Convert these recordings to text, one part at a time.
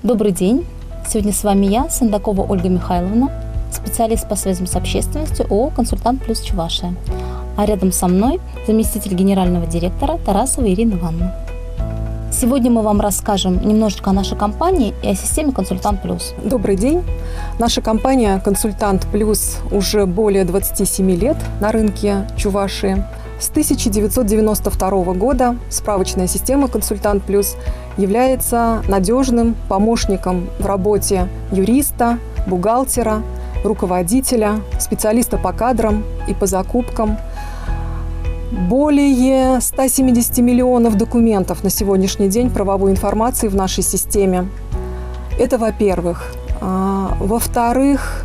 Добрый день! Сегодня с вами я, Сандакова Ольга Михайловна, специалист по связям с общественностью ООО «Консультант Плюс Чувашия». А рядом со мной заместитель генерального директора Тарасова Ирина Ивановна. Сегодня мы вам расскажем немножечко о нашей компании и о системе «Консультант Плюс». Добрый день! Наша компания «Консультант Плюс» уже более 27 лет на рынке Чувашии. С 1992 года справочная система «Консультант Плюс» является надежным помощником в работе юриста, бухгалтера, руководителя, специалиста по кадрам и по закупкам. Более 170 миллионов документов на сегодняшний день правовой информации в нашей системе. Это во-первых. Во-вторых,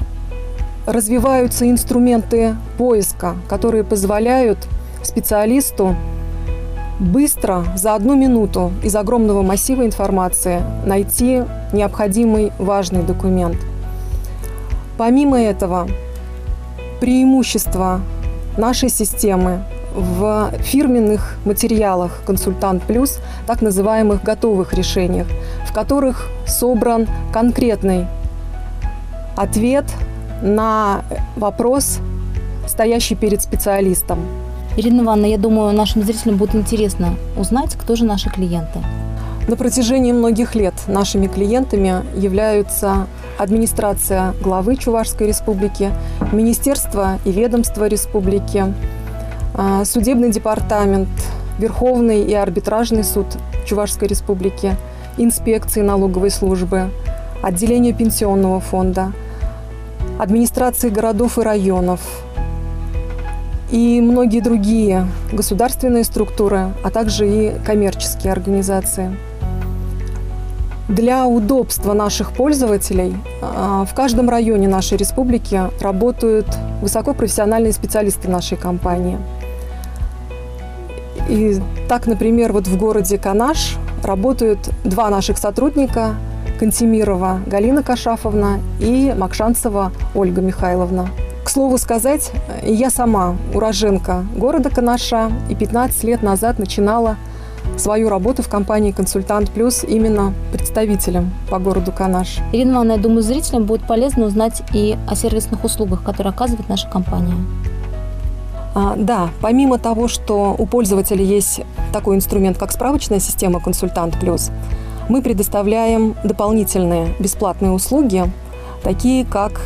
развиваются инструменты поиска, которые позволяют специалисту быстро, за 1 минуту из огромного массива информации найти необходимый важный документ. Помимо этого, преимущество нашей системы в фирменных материалах «Консультант Плюс», так называемых готовых решениях, в которых собран конкретный ответ на вопрос, стоящий перед специалистом. Ирина Ивановна, я думаю, нашим зрителям будет интересно узнать, кто же наши клиенты. На протяжении многих лет нашими клиентами являются администрация главы Чувашской республики, министерство и ведомства республики, судебный департамент, Верховный и арбитражный суд Чувашской республики, инспекции налоговой службы, отделение пенсионного фонда, администрации городов и районов и многие другие государственные структуры, а также и коммерческие организации. Для удобства наших пользователей в каждом районе нашей республики работают высокопрофессиональные специалисты нашей компании. И так, например, вот в городе Канаш работают 2 наших сотрудника: Кантемирова Галина Кашафовна и Макшанцева Ольга Михайловна. К слову сказать, я сама уроженка города Канаша и 15 лет назад начинала свою работу в компании «Консультант Плюс» именно представителем по городу Канаш. Ирина Ивановна, я думаю, зрителям будет полезно узнать и о сервисных услугах, которые оказывает наша компания. Да, помимо того, что у пользователя есть такой инструмент, как справочная система «Консультант Плюс», мы предоставляем дополнительные бесплатные услуги, такие как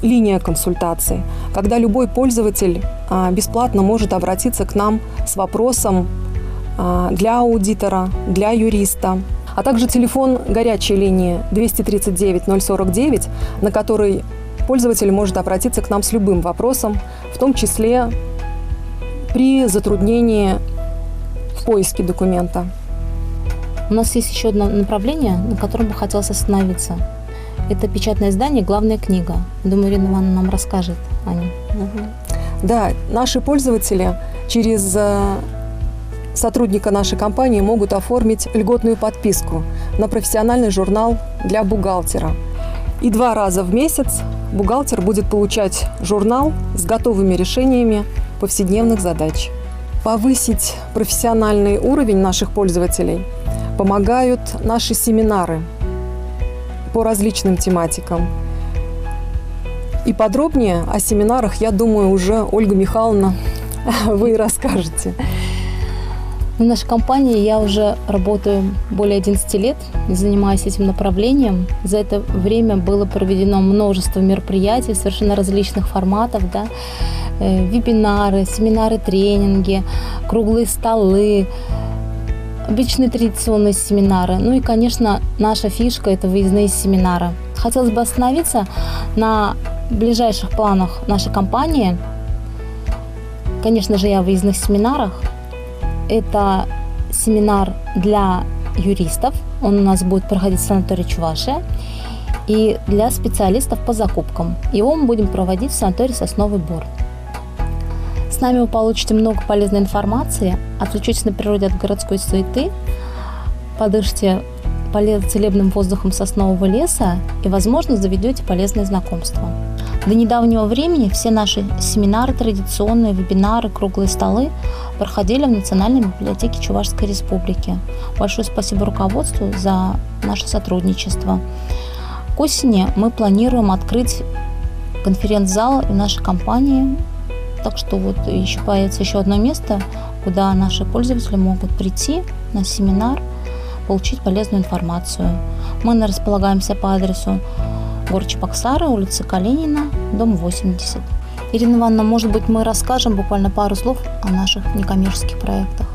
линия консультаций, когда любой пользователь бесплатно может обратиться к нам с вопросом для аудитора, для юриста, а также телефон горячей линии 239-049, на который пользователь может обратиться к нам с любым вопросом, в том числе при затруднении в поиске документа. У нас есть еще одно направление, на котором бы хотелось остановиться. Это печатное издание «Главная книга». Думаю, Ирина Ивановна нам расскажет о нем. Да, наши пользователи через сотрудника нашей компании могут оформить льготную подписку на профессиональный журнал для бухгалтера. И 2 раза в месяц бухгалтер будет получать журнал с готовыми решениями повседневных задач. Повысить профессиональный уровень наших пользователей помогают наши семинары по различным тематикам. И подробнее о семинарах, я думаю, уже Ольга Михайловна, вы расскажете. В нашей компании я уже работаю более 11 лет и занимаюсь этим направлением. За это время было проведено множество мероприятий совершенно различных форматов, да? Вебинары, семинары, тренинги, круглые столы, обычные традиционные семинары. Ну и, конечно, наша фишка – это выездные семинары. Хотелось бы остановиться на ближайших планах нашей компании. Конечно же, я о выездных семинарах. Это семинар для юристов. Он у нас будет проходить в санатории Чувашия. И для специалистов по закупкам. Его мы будем проводить в санатории Сосновый Бор. С нами вы получите много полезной информации, отвлечетесь на природе от городской суеты, подышите целебным воздухом соснового леса и, возможно, заведете полезные знакомства. До недавнего времени все наши семинары традиционные, вебинары, круглые столы проходили в Национальной библиотеке Чувашской Республики. Большое спасибо руководству за наше сотрудничество. К осени мы планируем открыть конференц-зал в нашей компании, так что вот еще появится еще одно место, куда наши пользователи могут прийти на семинар, получить полезную информацию. Мы располагаемся по адресу город Чебоксары, улица Калинина, дом 80. Ирина Ивановна, может быть, мы расскажем буквально пару слов о наших некоммерческих проектах?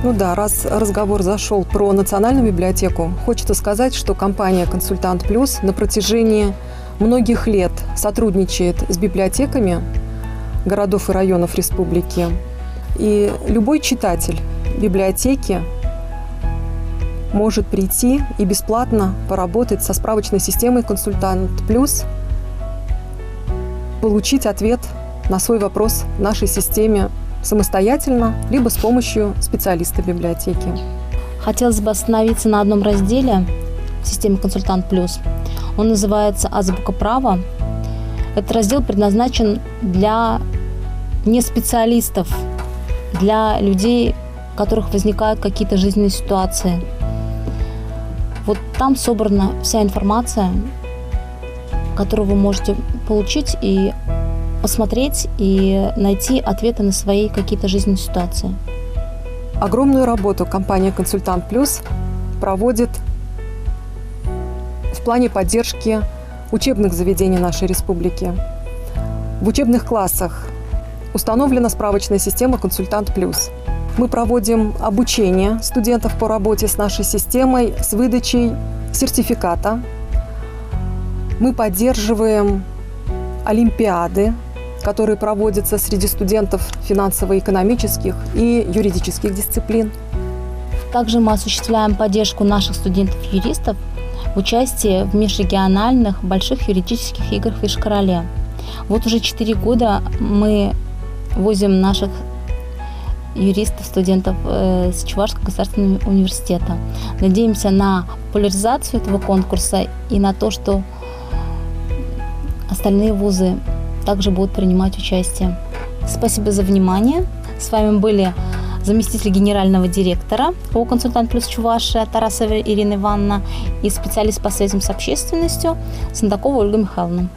Ну да, раз разговор зашел про Национальную библиотеку, хочется сказать, что компания «Консультант Плюс» на протяжении многих лет сотрудничает с библиотеками городов и районов республики. И любой читатель библиотеки может прийти и бесплатно поработать со справочной системой «Консультант Плюс», получить ответ на свой вопрос в нашей системе самостоятельно, либо с помощью специалиста библиотеки. Хотелось бы остановиться на одном разделе в системе «Консультант Плюс». Он называется «Азбука права». Этот раздел предназначен для неспециалистов, для людей, у которых возникают какие-то жизненные ситуации. Вот там собрана вся информация, которую вы можете получить и посмотреть, и найти ответы на свои какие-то жизненные ситуации. Огромную работу компания «Консультант Плюс» проводит в плане поддержки учебных заведений нашей республики. В учебных классах установлена справочная система «Консультант Плюс». Мы проводим обучение студентов по работе с нашей системой с выдачей сертификата. Мы поддерживаем олимпиады, которые проводятся среди студентов финансово-экономических и юридических дисциплин. Также мы осуществляем поддержку наших студентов-юристов в участии в межрегиональных больших юридических играх в Иш-Кале. Вот уже 4 года мы возим наших юристов, студентов с Чувашского государственного университета. Надеемся на популяризацию этого конкурса и на то, что остальные вузы также будут принимать участие. Спасибо за внимание. С вами были заместитель генерального директора ООО «Консультант Плюс Чувашия» Тарасова Ирина Ивановна и специалист по связям с общественностью Сандакова Ольга Михайловна.